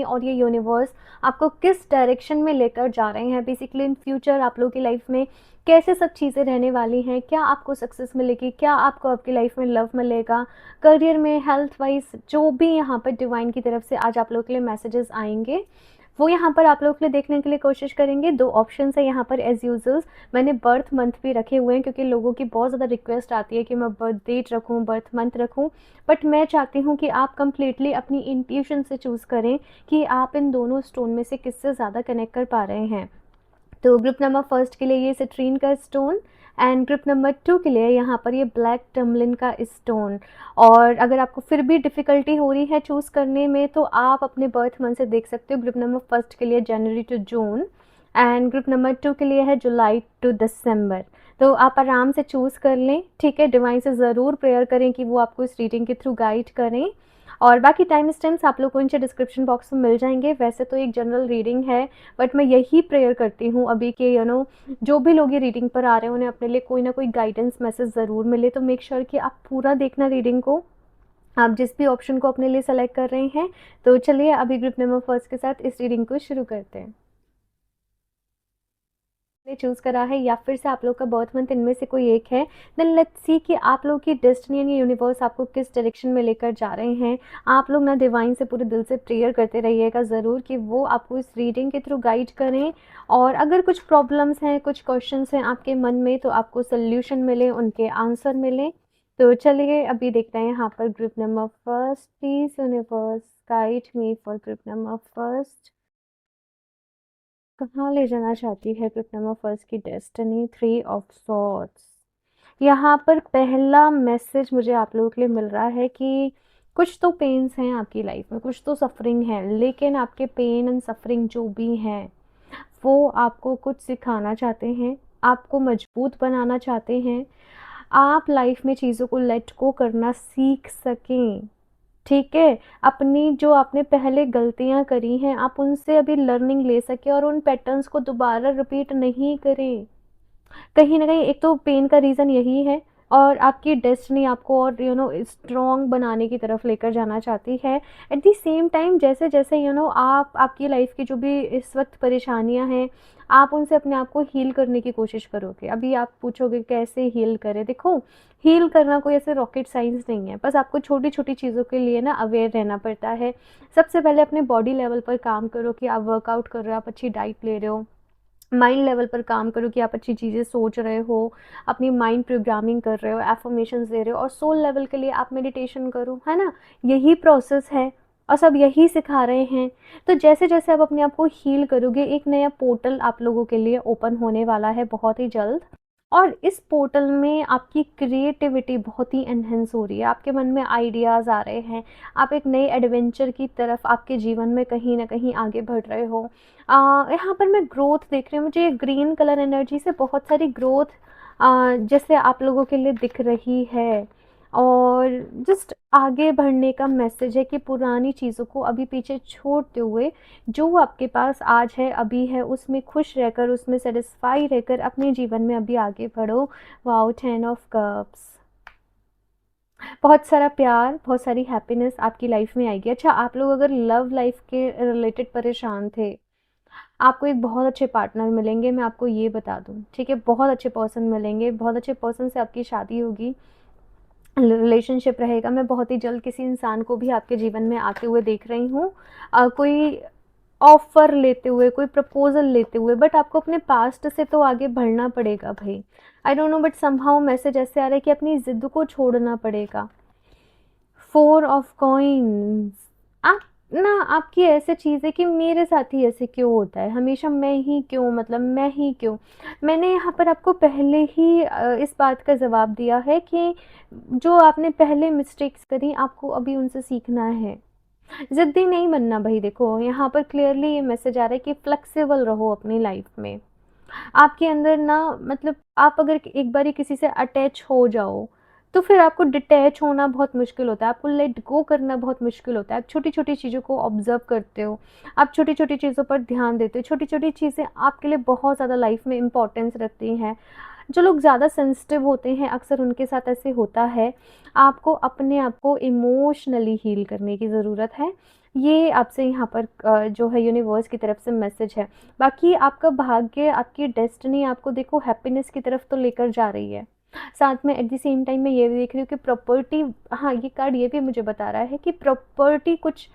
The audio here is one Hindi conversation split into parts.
और ये यूनिवर्स आपको किस डायरेक्शन में लेकर जा रहे हैं। बेसिकली इन फ्यूचर आप लोगों की लाइफ में कैसे सब चीज़ें रहने वाली हैं, क्या आपको सक्सेस मिलेगी, क्या आपको आपकी लाइफ में लव मिलेगा, करियर में, हेल्थ वाइज, जो भी यहाँ पर डिवाइन की तरफ से आज आप लोगों के लिए मैसेजेस आएंगे वो यहाँ पर आप लोगों के लिए देखने के लिए कोशिश करेंगे। 2 ऑप्शंस है यहाँ पर एज़ यूजुअल। मैंने बर्थ मंथ भी रखे हुए हैं क्योंकि लोगों की बहुत ज़्यादा रिक्वेस्ट आती है कि मैं बर्थ डेट रखूँ, बर्थ मंथ रखूँ। बट मैं चाहती हूँ कि आप कंप्लीटली अपनी इंट्यूशन से चूज़ करें कि आप इन दोनों स्टोन में से किससे ज़्यादा कनेक्ट कर पा रहे हैं। तो ग्रुप नंबर फर्स्ट के लिए ये सिट्रीन का स्टोन, एंड ग्रुप नंबर 2 के लिए यहाँ पर ये ब्लैक टर्मलिन का स्टोन। और अगर आपको फिर भी डिफ़िकल्टी हो रही है चूज़ करने में तो आप अपने बर्थ मंथ से देख सकते हो। ग्रुप नंबर फर्स्ट के लिए January to June, and group number 2 के लिए है जुलाई टू दिसंबर। तो आप आराम से चूज़ कर लें, ठीक है। डिवाइन से ज़रूर प्रेयर करें कि वो आपको इस रीडिंग के थ्रू गाइड करें, और बाकी टाइम स्टैम्प्स आप लोग को नीचे डिस्क्रिप्शन बॉक्स में मिल जाएंगे। वैसे तो एक जनरल रीडिंग है, बट मैं यही प्रेयर करती हूँ अभी के जो भी लोग ये रीडिंग पर आ रहे हैं उन्हें अपने लिए कोई ना कोई गाइडेंस मैसेज ज़रूर मिले। तो मेक श्योर कि आप पूरा देखना रीडिंग को, आप जिस भी ऑप्शन को अपने लिए सेलेक्ट कर रहे हैं। तो चलिए अभी ग्रुप नंबर फर्स्ट के साथ इस रीडिंग को शुरू करते हैं। ने चूज़ करा है या फिर से आप लोग का बर्थ मंथ इनमें से कोई एक है, देन लेट्स सी कि आप लोग की डेस्टिनी यानी यूनिवर्स आपको किस डायरेक्शन में लेकर जा रहे हैं। आप लोग ना डिवाइन से पूरे दिल से प्रेयर करते रहिएगा ज़रूर कि वो आपको इस रीडिंग के थ्रू गाइड करें, और अगर कुछ प्रॉब्लम्स हैं, कुछ क्वेश्चंस हैं आपके मन में, तो आपको सोल्यूशन मिले, उनके आंसर मिले। तो चलिए अभी देखते हैं यहाँ पर group number first. Please universe guide me for group number first. कहाँ ले जाना चाहती है ग्रुप नंबर फर्स्ट की डेस्टिनी? 3 of swords. यहाँ पर पहला मैसेज मुझे आप लोगों के लिए मिल रहा है कि कुछ तो पेन्स हैं आपकी लाइफ में, कुछ तो सफरिंग है, लेकिन आपके पेन एंड सफरिंग जो भी हैं वो आपको कुछ सिखाना चाहते हैं, आपको मजबूत बनाना चाहते हैं, आप लाइफ में चीज़ों को लेट गो करना सीख सकें, ठीक है। अपनी जो आपने पहले गलतियाँ करी हैं आप उनसे अभी लर्निंग ले सकें और उन पैटर्न्स को दोबारा रिपीट नहीं करें। कहीं न कहीं एक तो पेन का रीज़न यही है, और आपकी डेस्टिनी आपको और स्ट्रॉन्ग बनाने की तरफ लेकर जाना चाहती है। एट द सेम टाइम जैसे-जैसे आप आपकी लाइफ़ की जो भी इस वक़्त परेशानियाँ हैं, आप उनसे अपने आप को हील करने की कोशिश करोगे। अभी आप पूछोगे कैसे हील करें? देखो, हील करना कोई ऐसे रॉकेट साइंस नहीं है, बस आपको छोटी-छोटी चीज़ों के लिए ना अवेयर रहना पड़ता है। सबसे पहले अपने बॉडी लेवल पर काम करो कि आप वर्कआउट कर रहे हो, आप अच्छी डाइट ले रहे हो। माइंड लेवल पर काम करो कि आप अच्छी चीज़ें सोच रहे हो, अपनी माइंड प्रोग्रामिंग कर रहे हो, एफर्मेशंस दे रहे हो, और सोल लेवल के लिए आप मेडिटेशन करो, है ना? यही प्रोसेस है और सब यही सिखा रहे हैं। तो जैसे-जैसे आप अपने आप को हील करोगे, एक नया पोर्टल आप लोगों के लिए ओपन होने वाला है बहुत ही जल्द, और इस पोर्टल में आपकी क्रिएटिविटी बहुत ही एनहेंस हो रही है, आपके मन में आइडियाज़ आ रहे हैं, आप एक नए एडवेंचर की तरफ आपके जीवन में कहीं न कहीं आगे बढ़ रहे हो। यहाँ पर मैं ग्रोथ देख रही हूँ, मुझे ग्रीन कलर एनर्जी से बहुत सारी ग्रोथ जैसे आप लोगों के लिए दिख रही है, और जस्ट आगे बढ़ने का मैसेज है कि पुरानी चीज़ों को अभी पीछे छोड़ते हुए जो आपके पास आज है, अभी है, उसमें खुश रहकर, उसमें सेटिस्फाई रहकर अपने जीवन में अभी आगे बढ़ो। Wow, 10 of cups. बहुत सारा प्यार, बहुत सारी हैप्पीनेस आपकी लाइफ में आएगी। अच्छा, आप लोग अगर लव लाइफ के रिलेटेड परेशान थे, आपको एक बहुत अच्छे पार्टनर मिलेंगे, मैं आपको ये बता दूँ, ठीक है? बहुत अच्छे पर्सन मिलेंगे, बहुत अच्छे पर्सन से आपकी शादी होगी, रिलेशनशिप रहेगा। मैं बहुत ही जल्द किसी इंसान को भी आपके जीवन में आते हुए देख रही हूँ, कोई ऑफ़र लेते हुए, कोई प्रपोज़ल लेते हुए, बट आपको अपने पास्ट से तो आगे बढ़ना पड़ेगा भई। I don't know, but somehow message ऐसे आ रहा है कि अपनी ज़िद को छोड़ना पड़ेगा। 4 ऑफ कॉइन्स। आप ना, आपकी ऐसी चीज़ है कि मेरे साथ ही ऐसे क्यों होता है? हमेशा मैं ही क्यों, मतलब मैं ही क्यों? मैंने यहाँ पर आपको पहले ही इस बात का जवाब दिया है कि जो आपने पहले मिस्टेक्स करी, आपको अभी उनसे सीखना है। ज़िद्दी नहीं बनना भई। देखो, यहाँ पर क्लियरली ये मैसेज आ रहा है कि फ्लेक्सिबल रहो अपनी लाइफ़ में। आपके अंदर ना, मतलब आप अगर एक बारी किसी से अटैच हो जाओ, तो फिर आपको डिटैच होना बहुत मुश्किल होता है, आपको लेट गो करना बहुत मुश्किल होता है। आप छोटी-छोटी चीज़ों को ऑब्ज़र्व करते हो, आप छोटी-छोटी चीज़ों पर ध्यान देते हो, छोटी-छोटी चीज़ें आपके लिए बहुत ज़्यादा लाइफ़ में इम्पोर्टेंस रखती हैं। जो लोग ज़्यादा सेंसिटिव होते हैं, अक्सर उनके साथ ऐसे होता है। आपको अपने आप को इमोशनली हील करने की ज़रूरत है। ये आपसे यहाँ पर जो है यूनिवर्स की तरफ से मैसेज है। बाकी आपका भाग्य, आपकी डेस्टिनी आपको देखो हैप्पीनेस की तरफ तो लेकर जा रही है। साथ में एट द सेम टाइम मैं ये भी देख रही हूँ कि प्रॉपर्टी, हाँ, ये कार्ड ये भी मुझे बता रहा है कि प्रॉपर्टी कुछ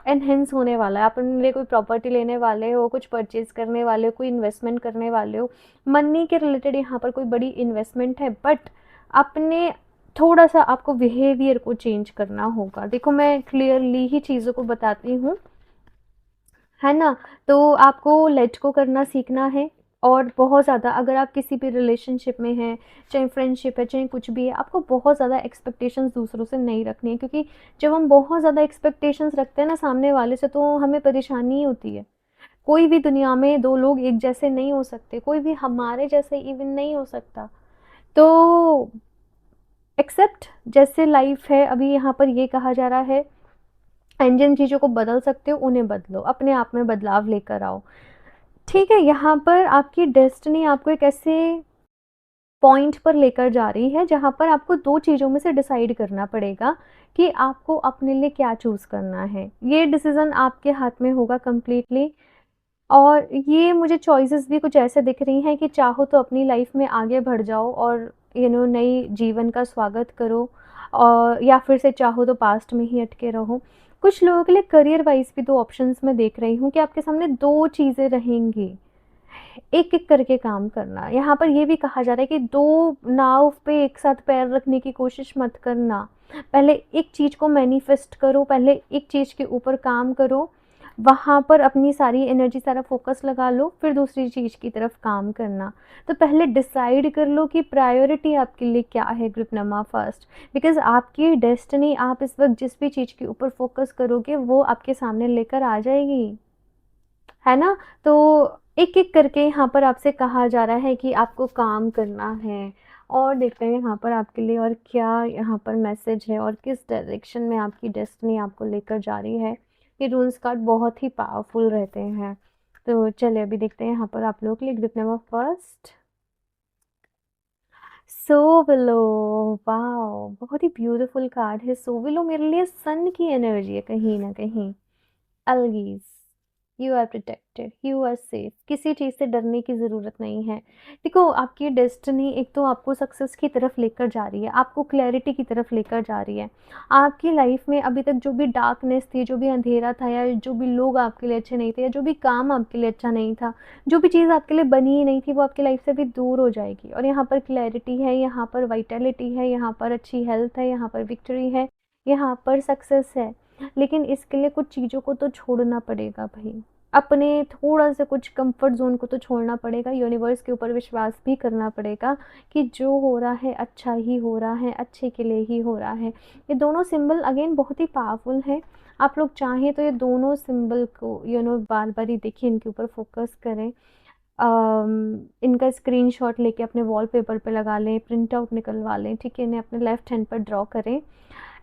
एनहेंस होने वाला है। आप अपने लिए कोई प्रॉपर्टी लेने वाले हो, कुछ परचेज़ करने वाले हो, कोई इन्वेस्टमेंट करने वाले हो। मनी के रिलेटेड यहाँ पर कोई बड़ी इन्वेस्टमेंट है, बट अपने थोड़ा-सा आपको बिहेवियर को चेंज करना होगा। देखो मैं क्लियरली ही चीज़ों को बताती हूँ, है ना? तो आपको लेट गो करना सीखना है, और बहुत ज़्यादा अगर आप किसी भी रिलेशनशिप में हैं, चाहे फ्रेंडशिप है, चाहे कुछ भी है, आपको बहुत ज़्यादा एक्सपेक्टेशंस दूसरों से नहीं रखनी है, क्योंकि जब हम बहुत ज़्यादा एक्सपेक्टेशंस रखते हैं ना सामने वाले से, तो हमें परेशानी ही होती है। कोई भी दुनिया में 2 लोग एक जैसे नहीं हो सकते, कोई भी हमारे जैसे इवन नहीं हो सकता। तो एक्सेप्ट जैसे लाइफ है, अभी यहाँ पर ये कहा जा रहा है, एंड जिन चीज़ों को बदल सकते हो उन्हें बदलो, अपने आप में बदलाव लेकर आओ। ठीक है, यहाँ पर आपकी डेस्टिनी आपको एक ऐसे पॉइंट पर लेकर जा रही है जहाँ पर आपको 2 चीज़ों में से डिसाइड करना पड़ेगा कि आपको अपने लिए क्या चूज़ करना है। ये डिसीज़न आपके हाथ में होगा कंप्लीटली। और ये मुझे चॉइसेस भी कुछ ऐसे दिख रही हैं कि चाहो तो अपनी लाइफ में आगे बढ़ जाओ और नई जीवन का स्वागत करो, और या फिर से चाहो तो पास्ट में ही अटके रहो। कुछ लोगों के लिए करियर वाइज भी 2 ऑप्शंस मैं देख रही हूँ कि आपके सामने 2 चीज़ें रहेंगी, एक एक करके काम करना। यहाँ पर ये भी कहा जा रहा है कि 2 नाव पे एक साथ पैर रखने की कोशिश मत करना। पहले एक चीज़ को मैनिफेस्ट करो, पहले एक चीज़ के ऊपर काम करो, वहाँ पर अपनी सारी एनर्जी, सारा फ़ोकस लगा लो, फिर दूसरी चीज़ की तरफ काम करना। तो पहले डिसाइड कर लो कि प्रायोरिटी आपके लिए क्या है ग्रुप नंबर फर्स्ट, बिकॉज़ आपकी डेस्टिनी आप इस वक़्त जिस भी चीज़ के ऊपर फ़ोकस करोगे वो आपके सामने लेकर आ जाएगी, है ना? तो एक-एक करके यहाँ पर आपसे कहा जा रहा है कि आपको काम करना है, और देखते हैं यहाँ पर आपके लिए और क्या यहाँ पर मैसेज है और किस डायरेक्शन में आपकी डेस्टिनी आपको लेकर जा रही है। ये रून्स कार्ड बहुत ही पावरफुल रहते हैं। तो चलिए अभी देखते हैं यहाँ पर आप लोगों के लिए ग्रुप नंबर फर्स्ट, सोविलो। वाओ! बहुत ही ब्यूटीफुल कार्ड है। सोविलो मेरे लिए सन की एनर्जी है कहीं न कहीं। अलगीज़, you are protected, you are safe, किसी चीज़ से डरने की ज़रूरत नहीं है। देखो आपकी डेस्टिनी एक तो आपको सक्सेस की तरफ लेकर जा रही है, आपको क्लैरिटी की तरफ लेकर जा रही है। आपकी लाइफ में अभी तक जो भी डार्कनेस थी, जो भी अंधेरा था, या जो भी लोग आपके लिए अच्छे नहीं थे, या जो भी काम आपके लिए अच्छा नहीं था, जो भी चीज़ आपके लिए बनी ही नहीं थी, वो आपकी लाइफ से भी दूर हो जाएगी। और यहाँ पर क्लैरिटी है, यहाँ पर वाइटैलिटी है, यहाँ पर अच्छी हेल्थ है, यहाँ पर विक्ट्री है, यहाँ पर सक्सेस है। लेकिन इसके लिए कुछ चीज़ों को तो छोड़ना पड़ेगा भाई। अपने थोड़ा सा कुछ कंफर्ट ज़ोन को तो छोड़ना पड़ेगा, यूनिवर्स के ऊपर विश्वास भी करना पड़ेगा कि जो हो रहा है अच्छा ही हो रहा है, अच्छे के लिए ही हो रहा है। ये दोनों सिंबल अगेन बहुत ही पावरफुल है। आप लोग चाहें तो ये दोनों सिंबल को बार-बार ही देखिए, इनके ऊपर फोकस करें। इनका स्क्रीनशॉट लेके अपने वॉलपेपर पे लगा लें, प्रिंट आउट निकलवा लें, ठीक है? इन्हें अपने लेफ्ट हैंड पर ड्रॉ करें।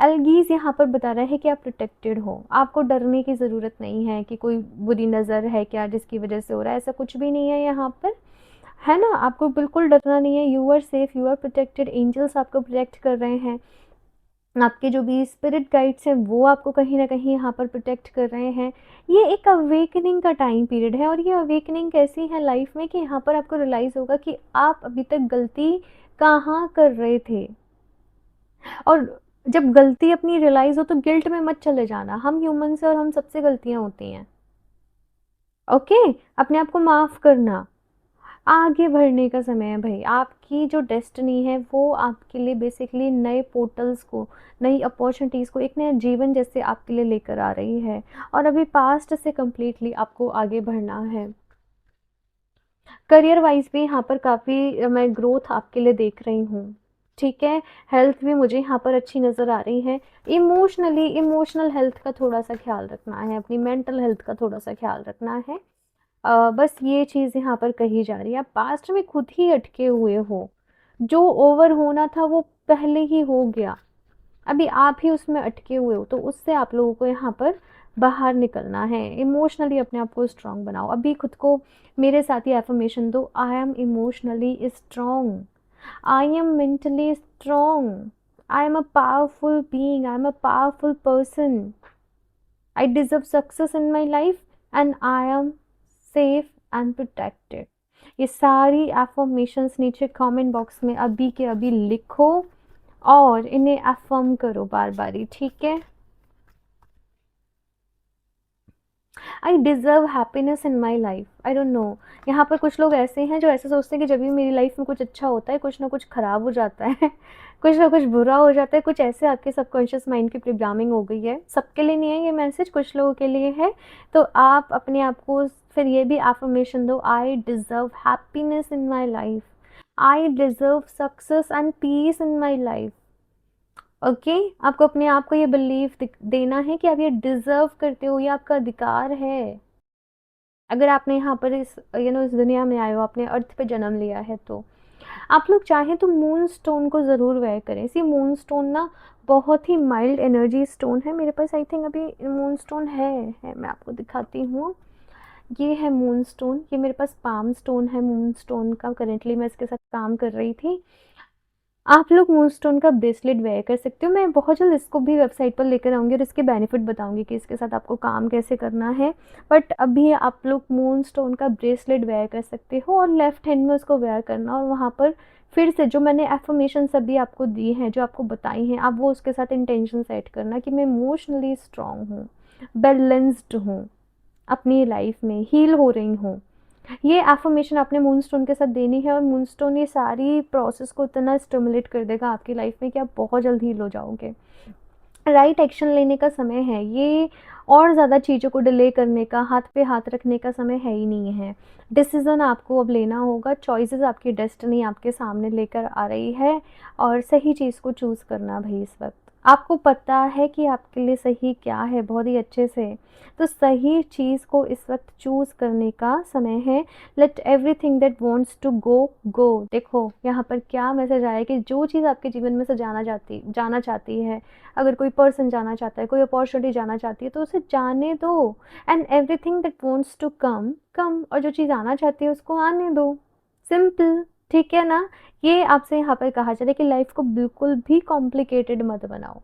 एल्गीज़ यहाँ पर बता रहा है कि आप प्रोटेक्टेड हो, आपको डरने की ज़रूरत नहीं है कि कोई बुरी नज़र है क्या जिसकी वजह से हो रहा है, ऐसा कुछ भी नहीं है यहाँ पर, है ना? आपको बिल्कुल डरना नहीं है, you are safe, you are protected, angels आपको प्रोटेक्ट कर रहे हैं। आपके जो भी स्पिरिट गाइड्स हैं वो आपको कहीं न कहीं यहाँ पर प्रोटेक्ट कर रहे हैं। ये एक अवेकनिंग का टाइम पीरियड है, और ये अवेकनिंग कैसी है लाइफ में कि यहाँ पर आपको रियलाइज़ होगा कि आप अभी तक गलती कहाँ कर रहे थे। और जब गलती अपनी रियलाइज़ हो तो गिल्ट में मत चले जाना, हम ह्यूमन्स हैं और हम सबसे गलतियाँ होती हैं, ओके? अपने आप को माफ़ करना। आगे बढ़ने का समय है भाई, आपकी जो डेस्टिनी है वो आपके लिए बेसिकली नए पोर्टल्स को, नई अपॉर्चुनिटीज़ को, एक नया जीवन जैसे आपके लिए लेकर आ रही है, और अभी पास्ट से कंप्लीटली आपको आगे बढ़ना है। करियर वाइज़ भी यहाँ पर काफ़ी मैं ग्रोथ आपके लिए देख रही हूँ, ठीक है? हेल्थ भी मुझे यहाँ पर अच्छी नज़र आ रही है। इमोशनल हेल्थ का थोड़ा-सा ख़्याल रखना है, अपनी मेंटल हेल्थ का थोड़ा-सा ख़्याल रखना है। बस ये चीज़ यहाँ पर कही जा रही है। आप पास्ट में खुद ही अटके हुए हो, जो ओवर होना था वो पहले ही हो गया। अभी आप ही उसमें अटके हुए हो, तो उससे आप लोगों को यहाँ पर बाहर निकलना है। इमोशनली अपने आप को स्ट्रॉन्ग बनाओ। अभी खुद को मेरे साथ ही एफर्मेशन दो, I am emotionally strong, I am mentally strong, I am a powerful being, I am a powerful person, I deserve success in my life and I am safe and protected. ये सारी एफर्मेशंस नीचे कमेंट बॉक्स में अभी के अभी लिखो और इन्हें एफर्म करो बार बारी, ठीक है। आई deserve happiness in my life, I don't know. यहाँ पर कुछ लोग ऐसे हैं जो ऐसे सोचते हैं कि जब भी मेरी लाइफ में कुछ अच्छा होता है कुछ ना कुछ ख़राब हो जाता है कुछ ना कुछ बुरा हो जाता है, कुछ ऐसे आपके सबकॉन्शियस माइंड की प्रोग्रामिंग हो गई है। सबके लिए नहीं है ये मैसेज, कुछ लोगों के लिए है। तो आप अपने आप को फिर ये भी एफर्मेशन दो, I deserve happiness in my life, I deserve success and peace in my life. Okay, आपको अपने आप को ये बिलीव देना है कि आप ये डिजर्व करते हो, ये आपका अधिकार है। अगर आपने यहाँ पर इस इस दुनिया में आए हो, आपने अर्थ पे जन्म लिया है, तो आप लोग चाहें तो मून स्टोन को ज़रूर वेयर करें। सी मून स्टोन ना बहुत ही माइल्ड एनर्जी स्टोन है। मेरे पास आई थिंक अभी मून स्टोन है, मैं आपको दिखाती हूँ। ये है मून स्टोन, ये मेरे पास पाम स्टोन है मून स्टोन का। करेंटली मैं इसके साथ काम कर रही थी। आप लोग मूनस्टोन का ब्रेसलेट वेयर कर सकते हो। मैं बहुत जल्द इसको भी वेबसाइट पर लेकर आऊँगी और इसके बेनिफिट बताऊँगी कि इसके साथ आपको काम कैसे करना है। बट अभी आप लोग मूनस्टोन का ब्रेसलेट वेयर कर सकते हो और लेफ्ट हैंड में उसको वेयर करना, और वहाँ पर फिर से जो मैंने एफर्मेशंस अभी आपको दी हैं, जो आपको बताई हैं, आप वो उसके साथ इंटेंशन सेट करना कि मैं इमोशनली स्ट्रांग हूँ, बैलेंस्ड हूँ, अपनी लाइफ में हील हो रही हूँ। ये एफर्मेशन आपने मूनस्टोन के साथ देनी है और मूनस्टोन ये सारी प्रोसेस को इतना स्टिमुलेट कर देगा आपकी लाइफ में कि आप बहुत जल्द हील हो जाओगे। राइट एक्शन लेने का समय है ये, और ज़्यादा चीज़ों को डिले करने का, हाथ पे हाथ रखने का समय है ही नहीं है। डिसीज़न आपको अब लेना होगा, चॉइसेस आपकी डेस्टिनी आपके सामने लेकर आ रही है, और सही चीज़ को चूज़ करना भाई। इस वक्त आपको पता है कि आपके लिए सही क्या है बहुत ही अच्छे से, तो सही चीज़ को इस वक्त चूज़ करने का समय है। Let everything that wants to go go. देखो यहाँ पर क्या मैसेज आया कि जो चीज़ आपके जीवन में से जाना चाहती है, अगर कोई पर्सन जाना चाहता है, कोई अपॉर्चुनिटी जाना चाहती है, तो उसे जाने दो। And everything that wants to come come, और जो चीज़ आना चाहती है उसको आने दो। सिंपल, ठीक है ना। ये आपसे यहाँ पर कहा जा रहा है कि लाइफ को बिल्कुल भी कॉम्प्लिकेटेड मत बनाओ,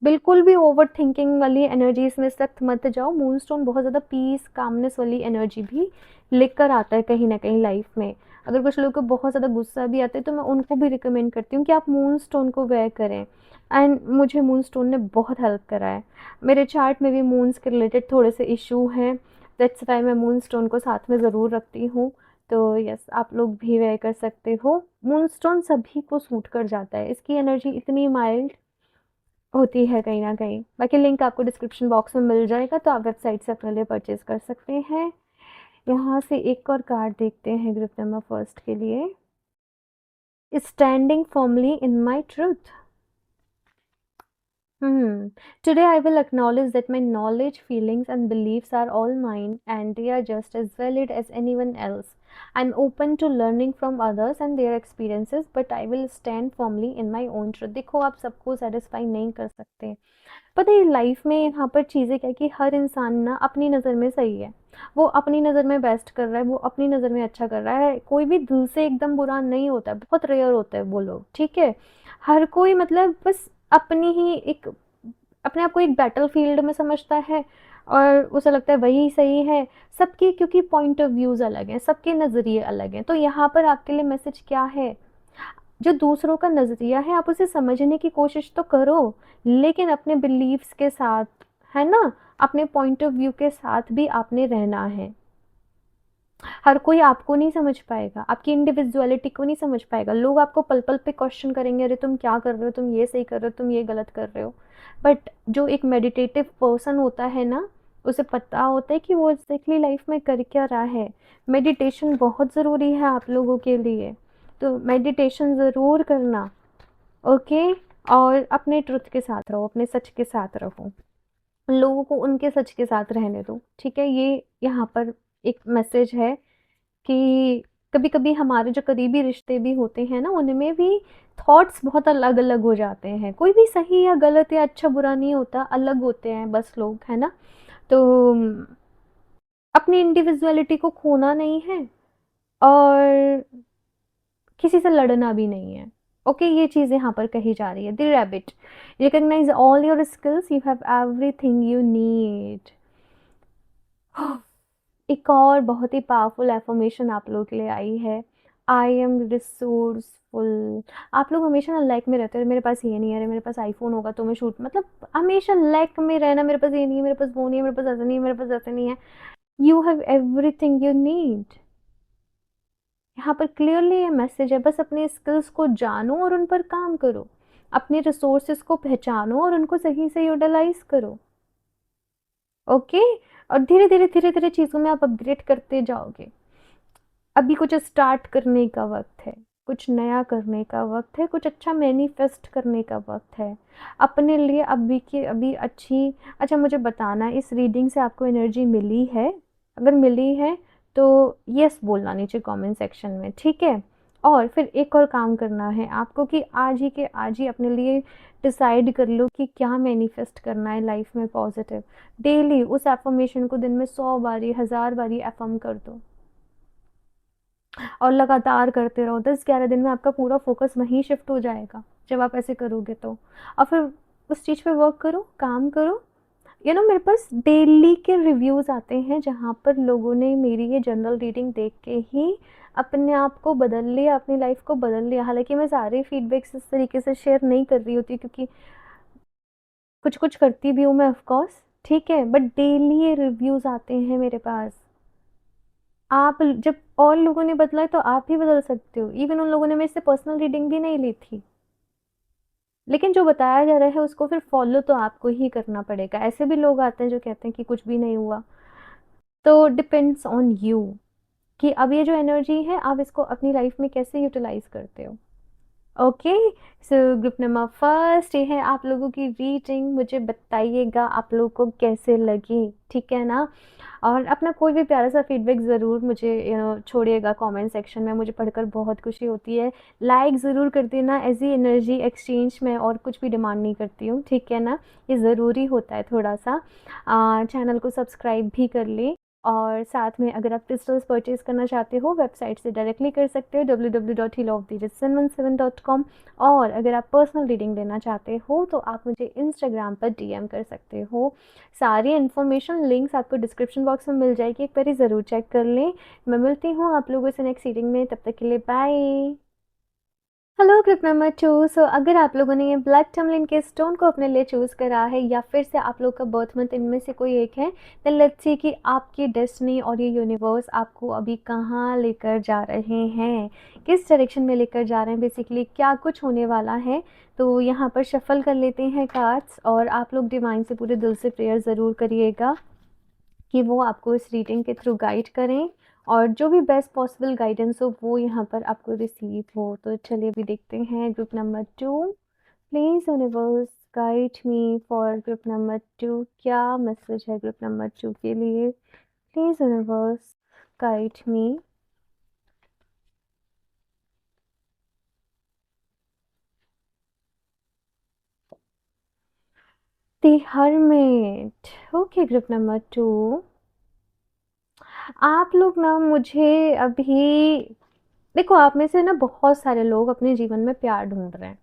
बिल्कुल भी ओवर थिंकिंग वाली एनर्जीज में सख्त मत जाओ। मूनस्टोन बहुत ज़्यादा पीस कामनेस वाली एनर्जी भी लेकर आता है कहीं ना कहीं लाइफ में। अगर कुछ लोगों को बहुत ज़्यादा गुस्सा भी आता है तो मैं उनको भी रिकमेंड करती हूँ कि आप मूनस्टोन को वेयर करें। एंड मुझे मूनस्टोन ने बहुत हेल्प करा है। मेरे चार्ट में भी मून्स के रिलेटेड थोड़े से इशू हैं, दैट्स वाई मैं मूनस्टोन को साथ में ज़रूर रखती हूँ। तो यस, आप लोग भी वेयर कर सकते हो। मूनस्टोन सभी को सूट कर जाता है, इसकी एनर्जी इतनी माइल्ड होती है कहीं न कहीं। बाकी लिंक आपको डिस्क्रिप्शन बॉक्स में मिल जाएगा, तो आप वेबसाइट से अपने लिए परचेज़ कर सकते हैं। यहाँ से एक और कार्ड देखते हैं ग्रुप नंबर फर्स्ट के लिए। Standing firmly in my truth. Today I will acknowledge that my knowledge, feelings, and beliefs are all mine and they are just as valid as anyone else. I'm open to learning from others and their experiences, but I will stand firmly in my own truth. देखो, आप सबको सेटिस्फाई नहीं कर सकते। पता है लाइफ में यहाँ पर चीज़ें क्या है कि हर इंसान ना अपनी नज़र में सही है, वो अपनी नज़र में बेस्ट कर रहा है, वो अपनी नज़र में अच्छा कर रहा है। कोई भी दिल से एकदम बुरा नहीं होता है, बहुत रेयर होता है वो लोग, ठीक है। हर कोई मतलब बस अपनी ही एक, अपने आप को एक बैटल फील्ड में समझता है और उसे लगता है वही सही है। सबके क्योंकि पॉइंट ऑफ व्यूज़ अलग हैं, सबके नज़रिए अलग हैं। तो यहाँ पर आपके लिए मैसेज क्या है, जो दूसरों का नज़रिया है आप उसे समझने की कोशिश तो करो, लेकिन अपने बिलीव्स के साथ, है ना, अपने पॉइंट ऑफ व्यू के साथ भी आपने रहना है। हर कोई आपको नहीं समझ पाएगा, आपकी इंडिविजुअलिटी को नहीं समझ पाएगा। लोग आपको पल पल पे क्वेश्चन करेंगे, अरे तुम क्या कर रहे हो, तुम ये सही कर रहे हो, तुम ये गलत कर रहे हो। बट जो एक मेडिटेटिव पर्सन होता है ना, उसे पता होता है कि वो एग्जैक्टली लाइफ में कर क्या रहा है। मेडिटेशन बहुत ज़रूरी है आप लोगों के लिए, तो मेडिटेशन ज़रूर करना। ओके, और अपने ट्रुथ के साथ रहो, अपने सच के साथ रहो, लोगों को उनके सच के साथ रहने दो, ठीक है। ये यहाँ पर एक मैसेज है कि कभी कभी हमारे जो करीबी रिश्ते भी होते हैं ना, उनमें भी थॉट्स बहुत अलग अलग हो जाते हैं। कोई भी सही या गलत या अच्छा बुरा नहीं होता, अलग होते हैं बस लोग, है ना। तो अपनी इंडिविजुअलिटी को खोना नहीं है और किसी से लड़ना भी नहीं है। ओके, ये चीज़ यहाँ पर कही जा रही है। The rabbit recognise all your skills, you have everything you need. एक और बहुत ही पावरफुल एफर्मेशन आप लोगों के लिए आई है, आई एम रिसोर्सफुल। आप लोग हमेशा ना लैक में रहते हो, मेरे पास ये नहीं है, अरे मेरे पास आईफोन होगा तो मैं शूट, मतलब हमेशा लैक में रहना, मेरे पास ये नहीं है, मेरे पास वो नहीं है, मेरे पास ऐसा नहीं है, मेरे पास ऐसा नहीं है। You have everything you need. यहाँ पर क्लियरली ये मैसेज है, बस अपने स्किल्स को जानो और उन पर काम करो, अपने रिसोर्सेज को पहचानो और उनको सही से यूटिलाइज करो। ओके, और धीरे धीरे धीरे धीरे चीज़ों में आप अपग्रेड करते जाओगे। अभी कुछ स्टार्ट करने का वक्त है, कुछ नया करने का वक्त है, कुछ अच्छा मैनिफेस्ट करने का वक्त है अपने लिए अभी की अभी अच्छी। अच्छा, मुझे बताना इस रीडिंग से आपको एनर्जी मिली है? अगर मिली है तो यस बोलना नीचे कमेंट सेक्शन में, ठीक है। और फिर एक और काम करना है आपको कि आज ही के आज ही अपने लिए डिसाइड कर लो कि क्या मैनिफेस्ट करना है लाइफ में पॉजिटिव। डेली उस एफर्मेशन को दिन में 100 बारी 1000 बारी एफर्म कर दो और लगातार करते रहो। 10-11 दिन में आपका पूरा फोकस वहीं शिफ्ट हो जाएगा जब आप ऐसे करोगे तो। और फिर उस चीज़ पे वर्क करो, काम करो। मेरे पास डेली के रिव्यूज़ आते हैं जहाँ पर लोगों ने मेरी ये जनरल रीडिंग देख के ही अपने आप को बदल लिया, अपनी लाइफ को बदल लिया। हालांकि मैं सारे फीडबैक्स इस तरीके से शेयर नहीं कर रही होती, क्योंकि कुछ कुछ करती भी हूँ मैं ऑफकोर्स, ठीक है, बट डेली ये रिव्यूज़ आते हैं मेरे पास। आप जब और लोगों ने बदला है तो आप भी बदल सकते हो। इवन उन लोगों ने मेरे से पर्सनल रीडिंग भी नहीं ली थी, लेकिन जो बताया जा रहा है उसको फिर फॉलो तो आपको ही करना पड़ेगा। ऐसे भी लोग आते हैं जो कहते हैं कि कुछ भी नहीं हुआ। तो डिपेंड्स ऑन यू कि अब ये जो एनर्जी है आप इसको अपनी लाइफ में कैसे यूटिलाइज करते हो। Okay, so group number first ये है आप लोगों की रीडिंग। मुझे बताइएगा आप लोगों को कैसे लगी, ठीक है ना। और अपना कोई भी प्यारा सा फीडबैक ज़रूर मुझे छोड़िएगा कमेंट सेक्शन में, मुझे पढ़कर बहुत खुशी होती है। लाइक ज़रूर कर देना, ऐसी एनर्जी एक्सचेंज में और कुछ भी डिमांड नहीं करती हूँ, ठीक है ना। ये ज़रूरी होता है थोड़ा सा। चैनल को सब्सक्राइब भी कर लें। और साथ में अगर आप क्रिस्टल्स परचेज करना चाहते हो वेबसाइट से डायरेक्टली कर सकते हो www.healofthereason17.com। और अगर आप पर्सनल रीडिंग लेना चाहते हो तो आप मुझे इंस्टाग्राम पर डीएम कर सकते हो। सारी इन्फॉर्मेशन लिंक्स आपको डिस्क्रिप्शन बॉक्स में मिल जाएगी, एक बार ज़रूर चेक कर लें। मैं मिलती हूँ आप लोगों से नेक्स्ट रीडिंग में, तब तक के लिए बाय। Hello group number 2। सो अगर आप लोगों ने ये ब्लैक टर्मलिन के स्टोन को अपने लिए चूज़ करा है या फिर से आप लोग का बर्थ मंथ इनमें से कोई एक है, देन लेट्स सी कि आपकी डेस्टिनी और ये यूनिवर्स आपको अभी कहाँ लेकर जा रहे हैं, किस डायरेक्शन में लेकर जा रहे हैं, बेसिकली क्या कुछ होने वाला है। तो यहाँ पर शफल कर लेते हैं कार्ड्स, और आप लोग डिवाइन से पूरे दिल से प्रेयर ज़रूर करिएगा कि वो आपको इस रीडिंग के थ्रू गाइड करें और जो भी बेस्ट पॉसिबल गाइडेंस हो वो यहाँ पर आपको रिसीव हो। तो चलिए अभी देखते हैं group number 2। Please universe guide me for group number 2। क्या मैसेज है ग्रुप नंबर 2 के लिए? Please universe guide me. The hermit. Okay group number 2, आप लोग ना मुझे अभी, देखो आप में से ना बहुत सारे लोग अपने जीवन में प्यार ढूंढ रहे हैं।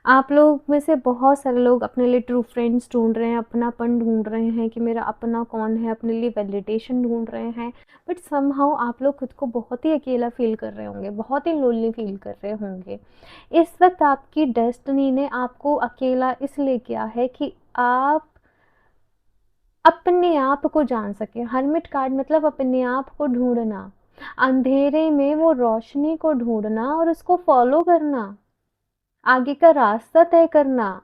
आप लोग में से बहुत सारे लोग अपने लिए ट्रू फ्रेंड्स ढूंढ रहे हैं, अपनापन ढूंढ रहे हैं कि मेरा अपना कौन है, अपने लिए वैलिडेशन ढूंढ रहे हैं। बट समहाउ आप लोग खुद को बहुत ही अकेला फील कर रहे होंगे, बहुत ही लोनली फील कर रहे होंगे। इस वक्त आपकी डेस्टिनी ने आपको अकेला इसलिए किया है कि आप अपने आप को जान सके। हर्मिट कार्ड मतलब अपने आप को ढूंढना, अंधेरे में वो रोशनी को ढूंढना और उसको फॉलो करना, आगे का रास्ता तय करना।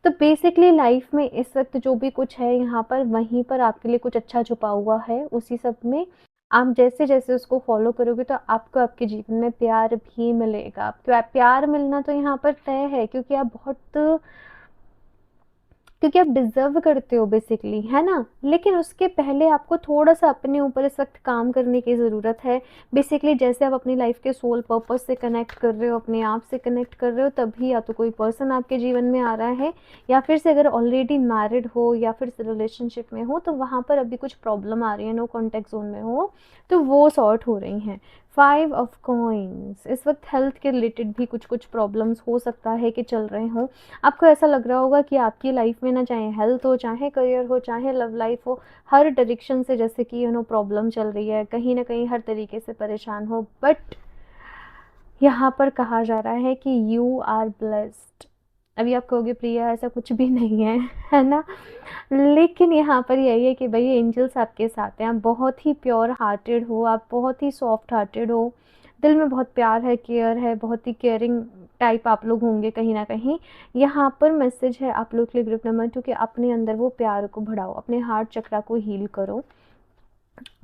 तो बेसिकली लाइफ में इस वक्त जो भी कुछ है यहाँ पर, वहीं पर आपके लिए कुछ अच्छा छुपा हुआ है। उसी सब में आप जैसे जैसे उसको फॉलो करोगे तो आपको आपके जीवन में प्यार भी मिलेगा। प्यार मिलना तो यहाँ पर तय है, क्योंकि आप डिज़र्व करते हो बेसिकली, है ना। लेकिन उसके पहले आपको थोड़ा सा अपने ऊपर इस वक्त काम करने की ज़रूरत है। बेसिकली जैसे आप अपनी लाइफ के सोल पर्पस से कनेक्ट कर रहे हो, अपने आप से कनेक्ट कर रहे हो, तभी या तो कोई पर्सन आपके जीवन में आ रहा है, या फिर से अगर ऑलरेडी मैरिड हो या फिर से रिलेशनशिप में हो तो वहाँ पर अभी कुछ प्रॉब्लम आ रही है, नो कॉन्टेक्ट जोन में हो तो वो सॉर्ट हो रही हैं। फाइव ऑफ कॉइन्स, इस वक्त हेल्थ के रिलेटेड भी कुछ कुछ प्रॉब्लम्स हो सकता है कि चल रहे हों। आपको ऐसा लग रहा होगा कि आपकी लाइफ में ना चाहे हेल्थ हो, चाहे करियर हो, चाहे लव लाइफ हो, हर डायरेक्शन से जैसे कि प्रॉब्लम चल रही है, कहीं ना कहीं हर तरीके से परेशान हो। बट यहाँ पर कहा जा रहा है कि यू आर ब्लेस्ड। अभी आप कहोगे प्रिया ऐसा कुछ भी नहीं है, है ना? लेकिन यहाँ पर यही है कि भई एंजल्स आपके साथ हैं, आप बहुत ही प्योर हार्टेड हो, आप बहुत ही सॉफ्ट हार्टेड हो, दिल में बहुत प्यार है, केयर है, बहुत ही केयरिंग टाइप आप लोग होंगे कहीं न कहीं। यहाँ पर मैसेज है आप लोग के लिए ग्रुप नंबर 2 कि अपने अंदर वो प्यार को बढ़ाओ, अपने हार्ट चक्रा को हील करो।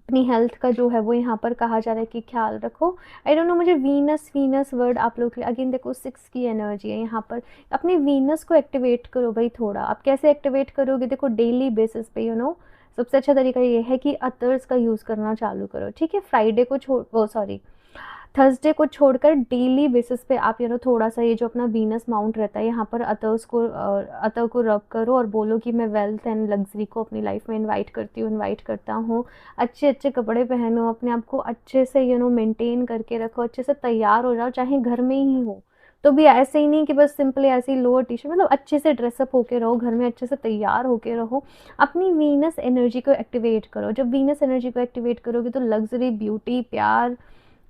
अपनी हेल्थ का जो है वो यहाँ पर कहा जा रहा है कि ख्याल रखो। आई डोंट नो, मुझे वीनस वीनस वर्ड आप लोग के लिए अगेन देखो 6 की एनर्जी है यहाँ पर। अपने वीनस को एक्टिवेट करो भाई थोड़ा। आप कैसे एक्टिवेट करोगे? देखो डेली बेसिस पे सबसे अच्छा तरीका ये है कि अतर्स का यूज़ करना चालू करो, ठीक है? फ्राइडे को छोड़ वो सॉरी थर्सडे को छोड़कर डेली बेसिस पे आप थोड़ा सा ये जो अपना वीनस माउंट रहता है यहाँ पर अतर को रब करो और बोलो कि मैं वेल्थ एंड लग्जरी को अपनी लाइफ में इनवाइट करती हूँ, इनवाइट करता हूँ। अच्छे अच्छे कपड़े पहनो, अपने आप को अच्छे से मेंटेन करके रखो, अच्छे से तैयार हो जाओ, चाहे घर में ही हो तो भी ऐसे ही नहीं कि बस सिंपली ऐसे ही लोअर टी शर्ट, मतलब अच्छे से ड्रेसअप होके रहो, घर में अच्छे से तैयार होके रहो। अपनी वीनस एनर्जी को एक्टिवेट करो। जब वीनस एनर्जी को एक्टिवेट करोगे तो लग्जरी, ब्यूटी, प्यार,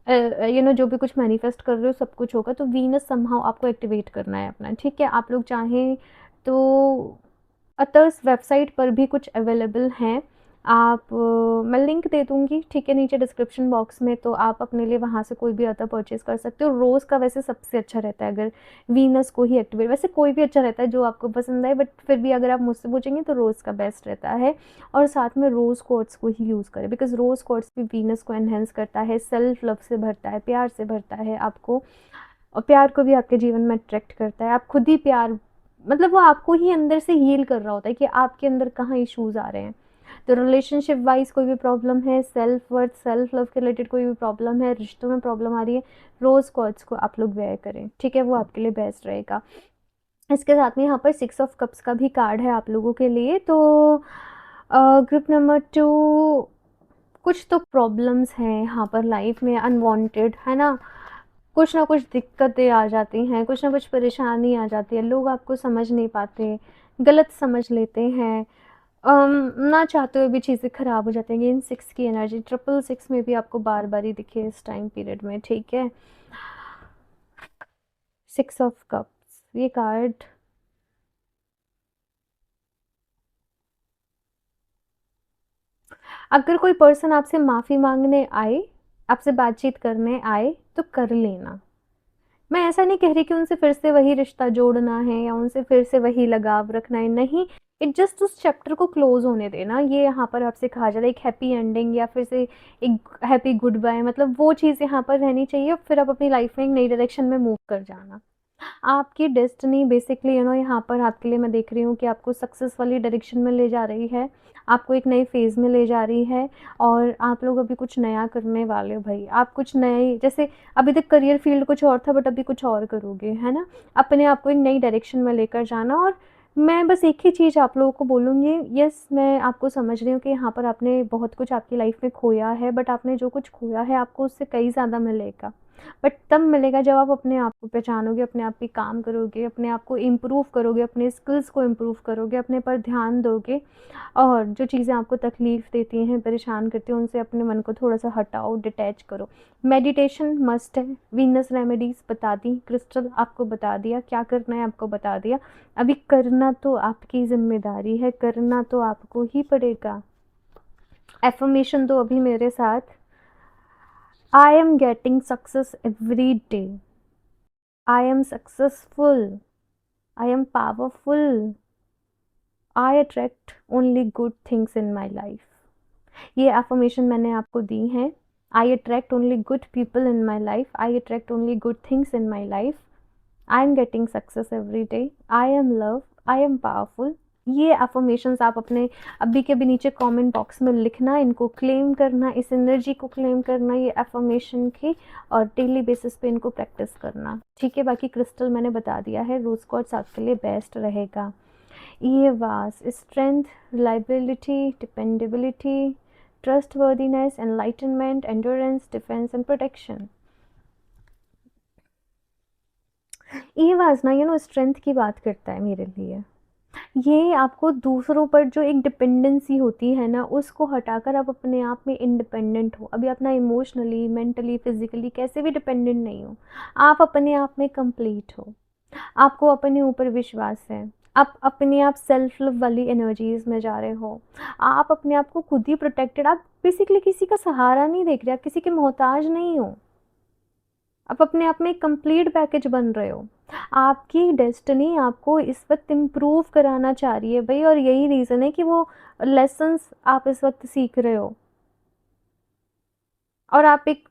जो भी कुछ मैनिफेस्ट कर रहे हो सब कुछ होगा। तो वीनस समहाउ आपको एक्टिवेट करना है अपना, ठीक है? आप लोग चाहें तो अतर्स वेबसाइट पर भी कुछ अवेलेबल हैं। आप मैं लिंक दे दूँगी, ठीक है, नीचे डिस्क्रिप्शन बॉक्स में, तो आप अपने लिए वहाँ से कोई भी अतर परचेज़ कर सकते हो। रोज़ का वैसे सबसे अच्छा रहता है, अगर वीनस को ही एक्टिवेट, वैसे कोई भी अच्छा रहता है जो आपको पसंद आए, बट फिर भी अगर आप मुझसे पूछेंगे तो रोज़ का बेस्ट रहता है। और साथ में रोज़ क्वार्ट्ज़ को ही यूज़ करें, बिकॉज़ रोज़ क्वार्ट्ज़ भी वीनस को एनहांस करता है, सेल्फ लव से भरता है, प्यार से भरता है आपको, और प्यार को भी आपके जीवन में अट्रैक्ट करता है। आप खुद ही प्यार, मतलब वो आपको ही अंदर से हील कर रहा होता है कि आपके अंदर कहाँ इश्यूज़ आ रहे हैं। तो रिलेशनशिप वाइज कोई भी प्रॉब्लम है, सेल्फ वर्थ, सेल्फ लव के रिलेटेड कोई भी प्रॉब्लम है, रिश्तों में प्रॉब्लम आ रही है, रोज़ क्वार्ट्ज़ को आप लोग वेयर करें, ठीक है? वो आपके लिए बेस्ट रहेगा। इसके साथ में यहाँ पर 6 ऑफ कप्स का भी कार्ड है आप लोगों के लिए। तो ग्रुप नंबर 2, कुछ तो प्रॉब्लम्स हैं यहाँ पर लाइफ में अनवांटेड, है ना? कुछ ना कुछ दिक्कतें आ जाती हैं, कुछ ना कुछ परेशानी आ जाती है, लोग आपको समझ नहीं पाते, गलत समझ लेते हैं, ना चाहते हुए भी चीज़ें ख़राब हो जाती हैं। अगेन 6 की एनर्जी, ट्रिपल 6 में भी आपको बार बार ही दिखे इस टाइम पीरियड में, ठीक है? 6 ऑफ कप्स ये कार्ड, अगर कोई पर्सन आपसे माफ़ी मांगने आए, आपसे बातचीत करने आए तो कर लेना। मैं ऐसा नहीं कह रही कि उनसे फिर से वही रिश्ता जोड़ना है या उनसे फिर से वही लगाव रखना है, नहीं। इट जस्ट उस चैप्टर को क्लोज होने देना, ये यहाँ पर आपसे कहा जा रहा है। एक हैप्पी एंडिंग या फिर से एक हैप्पी गुड बाय, मतलब वो चीज़ यहाँ पर रहनी चाहिए, फिर आप अपनी लाइफ में एक नई डायरेक्शन में मूव कर जाना। आपकी डेस्टिनी बेसिकली यहाँ पर आपके लिए मैं देख रही हूँ कि आपको सक्सेस वाली डायरेक्शन में ले जा रही है, आपको एक नई फेज़ में ले जा रही है, और आप लोग अभी कुछ नया करने वाले हो भाई। आप कुछ नए, जैसे अभी तक करियर फील्ड कुछ और था, बट अभी कुछ और करोगे, है ना? अपने आप को एक नई डायरेक्शन में लेकर जाना। और मैं बस एक ही चीज़ आप लोगों को बोलूँगी, यस मैं आपको समझ रही हूँ कि यहाँ पर आपने बहुत कुछ आपकी लाइफ में खोया है, बट आपने जो कुछ खोया है आपको उससे कई ज़्यादा मिलेगा। बट तब मिलेगा जब आप अपने आप को पहचानोगे, अपने आप पे काम करोगे, अपने आप को इम्प्रूव करोगे, अपने स्किल्स को इम्प्रूव करोगे, अपने पर ध्यान दोगे, और जो चीज़ें आपको तकलीफ़ देती हैं, परेशान करती हैं, उनसे अपने मन को थोड़ा-सा हटाओ, डिटैच करो। मेडिटेशन मस्ट है, वीनस रेमेडीज़ बता दी, क्रिस्टल आपको बता दिया, क्या करना है आपको बता दिया। अभी करना तो आपकी ज़िम्मेदारी है, करना तो आपको ही पड़ेगा। एफ़र्मेशन तो अभी मेरे साथ, I am getting success every day. I am successful. I am powerful. I attract only good things in my life. ये affirmation मैंने आपको दी हैं। I attract only good people in my life. I attract only good things in my life. I am getting success every day. I am love. I am powerful. ये अफर्मेशंस आप अपने अभी के भी नीचे कमेंट बॉक्स में लिखना, इनको क्लेम करना, इस एनर्जी को क्लेम करना, ये अफर्मेशन की, और डेली बेसिस पे इनको प्रैक्टिस करना, ठीक है? बाकी क्रिस्टल मैंने बता दिया है, रोज़ क्वार्ट्ज आपके लिए बेस्ट रहेगा। ये वास strength, reliability, dependability, trustworthiness, enlightenment, endurance, defense and protection. ये वासना स्ट्रेंथ की बात करता है मेरे लिए। ये आपको दूसरों पर जो एक डिपेंडेंसी होती है ना, उसको हटाकर आप अपने आप में इंडिपेंडेंट हो। अभी आप ना इमोशनली, मेंटली, फिजिकली कैसे भी डिपेंडेंट नहीं हो। आप अपने आप में कंप्लीट हो। आपको अपने ऊपर विश्वास है। आप अपने आप सेल्फ लव वाली एनर्जीज में जा रहे हो। आप अपने आप को खुद ही प्रोटेक्टेड, आप बेसिकली किसी का सहारा नहीं देख रहे, आप किसी के मोहताज नहीं हो। आप अपने आप में एक कंप्लीट पैकेज बन रहे हो। आपकी डेस्टिनी आपको इस वक्त इम्प्रूव कराना चाह रही है भाई, और यही रीज़न है कि वो लेसन्स आप इस वक्त सीख रहे हो। और आप एक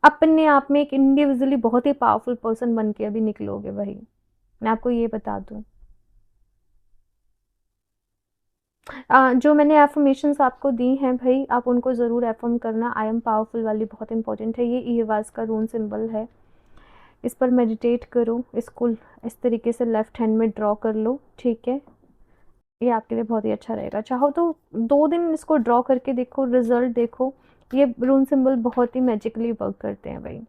अपने आप में एक इंडिविजुअली बहुत ही पावरफुल पर्सन बन के अभी निकलोगे भाई, मैं आपको ये बता दूं। जो मैंने एफर्मेशंस आपको दी हैं भाई, आप उनको ज़रूर एफर्म करना। आई एम पावरफुल वाली बहुत इंपॉर्टेंट है, ये ईवाज का रून सिंबल है। इस पर मेडिटेट करो, इसको इस तरीके से लेफ्ट हैंड में ड्रॉ कर लो, ठीक है। ये आपके लिए बहुत ही अच्छा रहेगा। चाहो तो 2 दिन इसको ड्रॉ करके देखो, रिजल्ट देखो। ये रून सिंबल बहुत ही मैजिकली वर्क करते हैं भाई।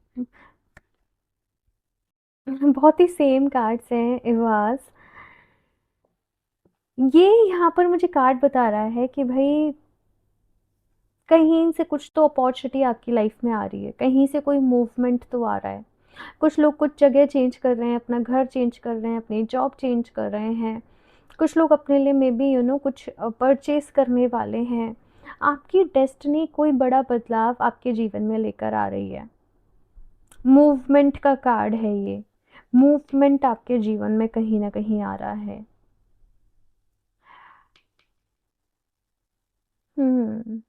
बहुत ही सेम कार्ड्स हैं इवाज। ये यहाँ पर मुझे कार्ड बता रहा है कि भाई कहीं से कुछ तो अपॉर्चुनिटी आपकी लाइफ में आ रही है, कहीं से कोई मूवमेंट तो आ रहा है। कुछ लोग कुछ जगह चेंज कर रहे हैं, अपना घर चेंज कर रहे हैं, अपनी जॉब चेंज कर रहे हैं। कुछ लोग अपने लिए मे बी कुछ परचेज करने वाले हैं। आपकी डेस्टिनी कोई बड़ा बदलाव आपके जीवन में लेकर आ रही है। मूवमेंट का कार्ड है ये। मूवमेंट आपके जीवन में कहीं ना कहीं आ रहा है। हम्म।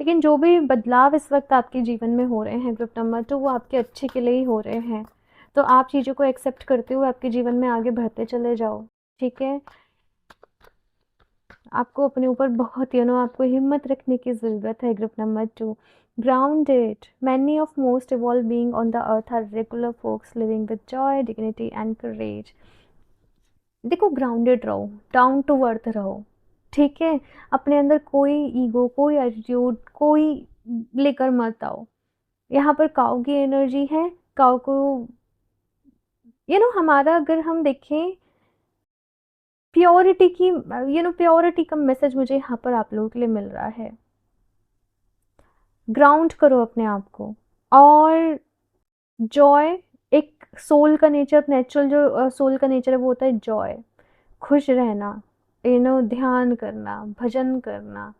लेकिन जो भी बदलाव इस वक्त आपके जीवन में हो रहे हैं ग्रुप नंबर 2, वो आपके अच्छे के लिए ही हो रहे हैं। तो आप चीज़ों को एक्सेप्ट करते हुए आपके जीवन में आगे बढ़ते चले जाओ, ठीक है। आपको अपने ऊपर बहुत आपको हिम्मत रखने की ज़रूरत है group number 2। Grounded, many of most evolve being on the earth are regular folks living with joy, dignity and courage. देखो, ग्राउंडेड रहो, डाउन टू अर्थ रहो, ठीक है। अपने अंदर कोई ईगो, कोई एटीट्यूड, कोई लेकर मत आओ। यहाँ पर काऊ की एनर्जी है। काऊ को हमारा अगर हम देखें प्योरिटी की, प्योरिटी का मैसेज मुझे यहाँ पर आप लोगों के लिए मिल रहा है। ग्राउंड करो अपने आप को। और जॉय, एक सोल का नेचर, नेचुरल जो सोल का नेचर है वो होता है जॉय, खुश रहना, ध्यान करना, भजन करना,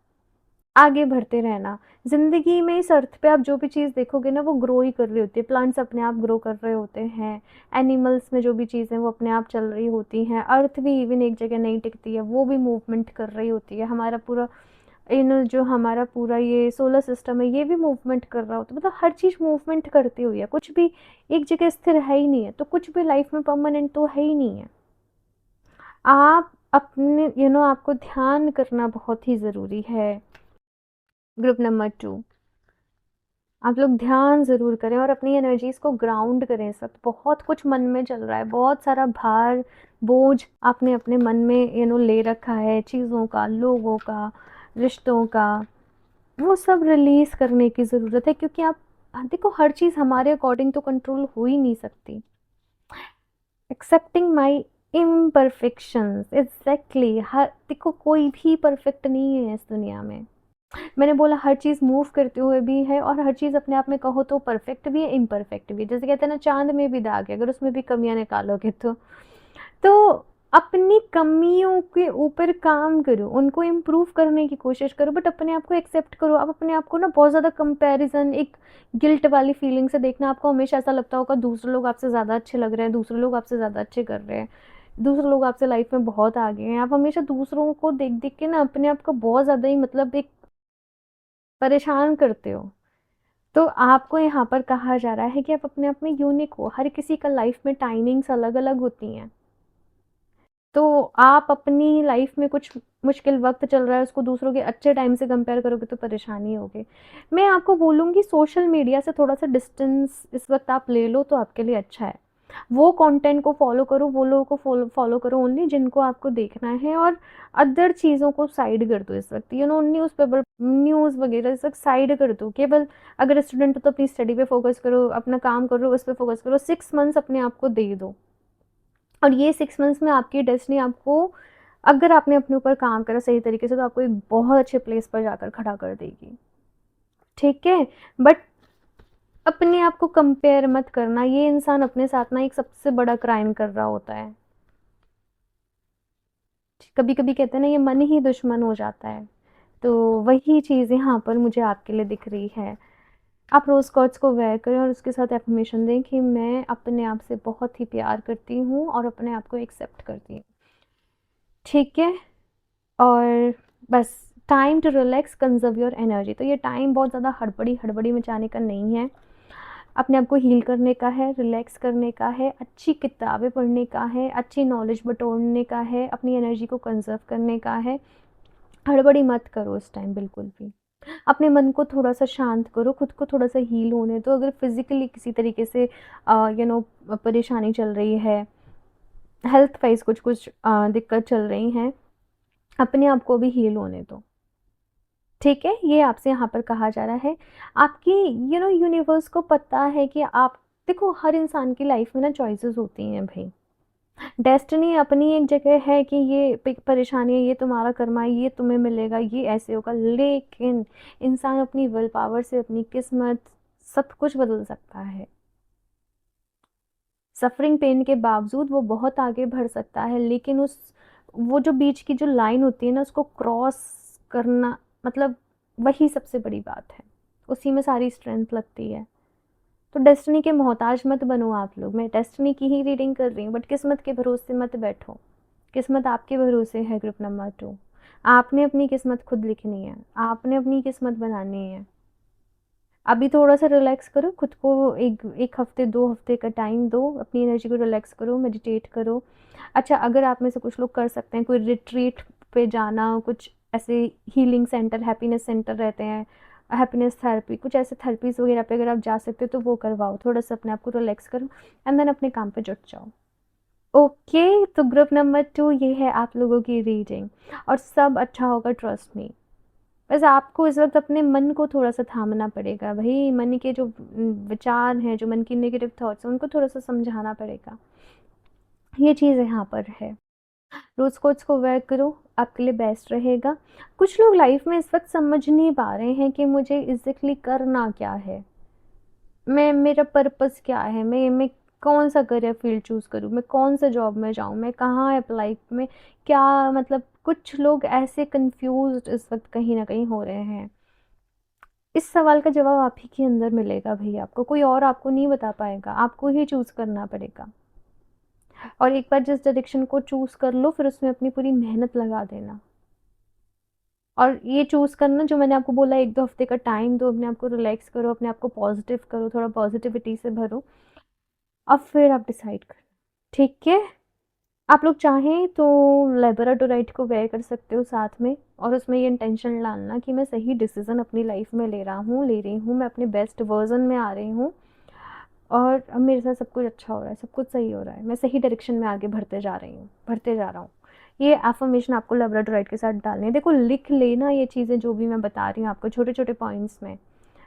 आगे बढ़ते रहना। ज़िंदगी में इस अर्थ पे आप जो भी चीज़ देखोगे ना, वो ग्रो ही कर रही होती है। प्लांट्स अपने आप ग्रो कर रहे होते हैं। एनिमल्स में जो भी चीज़ें वो अपने आप चल रही होती हैं। अर्थ भी इवन एक जगह नहीं टिकती है, वो भी मूवमेंट कर रही होती है। हमारा पूरा जो हमारा पूरा ये सोलर सिस्टम है, ये भी मूवमेंट कर रहा होता है। मतलब हर चीज़ मूवमेंट करती हुई है, कुछ भी एक जगह स्थिर है ही नहीं है। तो कुछ भी लाइफ में परमानेंट तो है ही नहीं है। आप अपने आपको ध्यान करना बहुत ही ज़रूरी है ग्रुप नंबर 2। आप लोग ध्यान ज़रूर करें और अपनी एनर्जीज़ को ग्राउंड करें। इस वक्त बहुत कुछ मन में चल रहा है, बहुत सारा भार, बोझ आपने अपने मन में ले रखा है, चीज़ों का, लोगों का, रिश्तों का। वो सब रिलीज़ करने की ज़रूरत है, क्योंकि आप देखो, हर चीज़ हमारे अकॉर्डिंग तो कंट्रोल हो ही नहीं सकती। Accepting my imperfections, exactly. हर देखो, कोई भी परफेक्ट नहीं है इस दुनिया में। मैंने बोला हर चीज़ मूव करते हुए भी है, और हर चीज़ अपने आप में कहो तो परफेक्ट भी है, इम्परफेक्ट भी। जैसे कहते हैं ना, चांद में भी दाग है, अगर उसमें भी कमियां निकालोगे तो अपनी कमियों के ऊपर काम करो, उनको इम्प्रूव करने की कोशिश करो, बट अपने आप को एक्सेप्ट करो। आप अपने आप को ना बहुत ज़्यादा कंपैरिजन, एक गिल्ट वाली फीलिंग से देखना। आपको हमेशा ऐसा लगता होगा दूसरे लोग आपसे ज़्यादा अच्छे लग रहे हैं, दूसरे लोग आपसे ज़्यादा अच्छे कर रहे हैं, दूसरे लोग आपसे लाइफ में बहुत आगे हैं। आप हमेशा दूसरों को देख देख के ना अपने आप को बहुत ज़्यादा ही मतलब एक परेशान करते हो। तो आपको यहाँ पर कहा जा रहा है कि आप अपने आप में यूनिक हो। हर किसी का लाइफ में टाइमिंग्स अलग अलग होती हैं। तो आप अपनी लाइफ में कुछ मुश्किल वक्त चल रहा है, उसको दूसरों के अच्छे टाइम से कंपेयर करोगे तो परेशानी होगी। मैं आपको बोलूँगी सोशल मीडिया से थोड़ा सा डिस्टेंस इस वक्त आप ले लो तो आपके लिए अच्छा है। वो कंटेंट को फॉलो करो, वो लोगों को फॉलो फॉलो करो ओनली जिनको आपको देखना है, और अदर चीज़ों को साइड कर दो इस वक्त, न्यूज़पेपर न्यूज़ वगैरह इस वक्त साइड कर दो। केवल अगर स्टूडेंट हो तो अपनी स्टडी पे फोकस करो, अपना काम करो, उस पर फोकस करो। 6 मंथ्स अपने आप को दे दो, और ये 6 मंथ्स में आपकी डेस्टिनी आपको, अगर आपने अपने ऊपर काम करा सही तरीके से, तो आपको एक बहुत अच्छे प्लेस पर जाकर खड़ा कर देगी। ठीक है, बट अपने आप को कंपेयर मत करना। ये इंसान अपने साथ ना एक सबसे बड़ा क्राइम कर रहा होता है। कभी कभी कहते हैं ना, ये मन ही दुश्मन हो जाता है। तो वही चीज़ यहाँ पर मुझे आपके लिए दिख रही है। आप रोज़ कॉर्ड्स को वेयर करें और उसके साथ एफर्मेशन दें कि मैं अपने आप से बहुत ही प्यार करती हूँ और अपने आप को एक्सेप्ट करती हूँ। ठीक है, और बस time to relax, conserve your energy. तो ये टाइम बहुत ज़्यादा हड़बड़ी हड़बड़ी मचाने का नहीं है, अपने आप को हील करने का है, रिलैक्स करने का है, अच्छी किताबें पढ़ने का है, अच्छी नॉलेज बटोरने का है, अपनी एनर्जी को कंजर्व करने का है। हड़बड़ी मत करो इस टाइम बिल्कुल भी। अपने मन को थोड़ा सा शांत करो, खुद को थोड़ा सा हील होने दो। अगर फिजिकली किसी तरीके से परेशानी चल रही है, हेल्थ वाइज कुछ कुछ दिक्कत चल रही हैं, अपने आप को भी हील होने दो। ठीक है, ये आपसे यहाँ पर कहा जा रहा है। आपकी यूनिवर्स को पता है कि आप, देखो हर इंसान की लाइफ में ना चॉइसेस होती हैं भाई। डेस्टिनी अपनी एक जगह है कि ये परेशानी है, ये तुम्हारा कर्मा है, ये तुम्हें मिलेगा, ये ऐसे होगा, लेकिन इंसान अपनी विल पावर से अपनी किस्मत सब कुछ बदल सकता है। सफरिंग पेन के बावजूद वो बहुत आगे बढ़ सकता है, लेकिन उस वो जो बीच की जो लाइन होती है ना, उसको क्रॉस करना, मतलब वही सबसे बड़ी बात है। उसी में सारी स्ट्रेंथ लगती है। तो डेस्टिनी के मोहताज मत बनो आप लोग। मैं डेस्टिनी की ही रीडिंग कर रही हूँ, बट किस्मत के भरोसे मत बैठो। किस्मत आपके भरोसे है। ग्रुप नंबर 2, आपने अपनी किस्मत खुद लिखनी है, आपने अपनी किस्मत बनानी है। अभी थोड़ा सा रिलैक्स करो, खुद को एक एक हफ्ते 2 हफ्ते का टाइम दो, अपनी एनर्जी को रिलैक्स करो, मेडिटेट करो। अच्छा, अगर आप में से कुछ लोग कर सकते हैं कोई रिट्रीट पे जाना, कुछ ऐसे हीलिंग सेंटर, हैप्पीनेस सेंटर रहते हैं, हैप्पीनेस थेरेपी, कुछ ऐसे थेरेपीज वगैरह पे अगर आप जा सकते हो तो वो करवाओ। थोड़ा सा अपने आप को रिलैक्स करो, एंड देन अपने काम पे जुट जाओ। ओके, तो ग्रुप नंबर 2 ये है आप लोगों की रीडिंग, और सब अच्छा होगा, ट्रस्ट मी। बस आपको इस वक्त अपने मन को थोड़ा सा थामना पड़ेगा भाई। मन के जो विचार हैं, जो मन की नेगेटिव थॉट्स हैं, उनको थोड़ा सा समझाना पड़ेगा। ये चीज़ यहाँ पर है। रोज़ कोट्स को वेयर करो, आपके लिए बेस्ट रहेगा। कुछ लोग लाइफ में इस वक्त समझ नहीं पा रहे हैं कि मुझे एग्जैक्टली करना क्या है, मैं, मेरा पर्पस क्या है, मैं कौन सा करियर फील्ड चूज़ करूँ, मैं कौन सा जॉब में जाऊँ, मैं कहाँ अप्लाई में, क्या मतलब। कुछ लोग ऐसे कंफ्यूज्ड इस वक्त कहीं ना कहीं हो रहे हैं। इस सवाल का जवाब आप ही के अंदर मिलेगा भाई, आपको कोई और आपको नहीं बता पाएगा, आपको ही चूज़ करना पड़ेगा। और एक बार जिस डायरेक्शन को चूज़ कर लो, फिर उसमें अपनी पूरी मेहनत लगा देना। और ये चूज़ करना जो मैंने आपको बोला, 1-2 हफ्ते का टाइम दो, अपने आप को रिलैक्स करो, अपने आप को पॉजिटिव करो, थोड़ा पॉजिटिविटी से भरो, अब फिर आप डिसाइड करो। ठीक है, आप लोग चाहें तो लेबोराटोराइट को वेयर कर सकते हो साथ में, और उसमें ये इंटेंशन डालना कि मैं सही डिसीजन अपनी लाइफ में ले रहा हूँ, ले रही हूँ, मैं अपने बेस्ट वर्जन में आ रही हूँ, और अब मेरे साथ सब कुछ अच्छा हो रहा है, सब कुछ सही हो रहा है, मैं सही डायरेक्शन में आगे बढ़ते जा रही हूँ, बढ़ते जा रहा हूँ। ये एफर्मेशन आपको लेबोराटोराइट के साथ डालनी है। देखो, लिख लेना ये चीज़ें जो भी मैं बता रही हूँ आपको, छोटे छोटे पॉइंट्स में।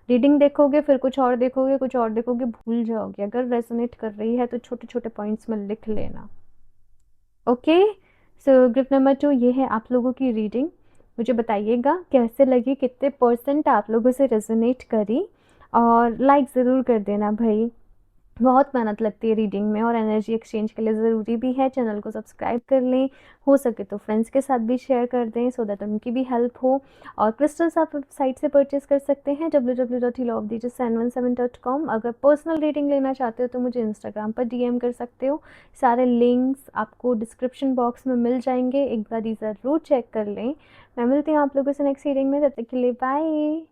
रीडिंग देखोगे, फिर कुछ और देखोगे, कुछ और देखोगे, भूल जाओगे। अगर रेजोनेट कर रही है तो छोटे छोटे पॉइंट्स में लिख लेना। ओके, सो ग्रुप नंबर 2 ये है आप लोगों की रीडिंग। मुझे बताइएगा कैसे लगी, कितने परसेंट आप लोगों से रेजोनेट करी, और लाइक ज़रूर कर देना भाई। बहुत मेहनत लगती है रीडिंग में, और एनर्जी एक्सचेंज के लिए ज़रूरी भी है। चैनल को सब्सक्राइब कर लें, हो सके तो फ्रेंड्स के साथ भी शेयर कर दें, सो दैट उनकी भी हेल्प हो। और क्रिस्टल्स आप साइट से परचेज कर सकते हैं, www.healofthejasan17.com। अगर पर्सनल रीडिंग लेना चाहते हो तो मुझे इंस्टाग्राम पर डीएम कर सकते हो। सारे लिंक्स आपको डिस्क्रिप्शन बॉक्स में मिल जाएंगे, एक बार ज़रूर चेक कर लें। मैं मिलती हूँ आप लोगों से नेक्स्ट रीडिंग में, तब तक के लिए बाय।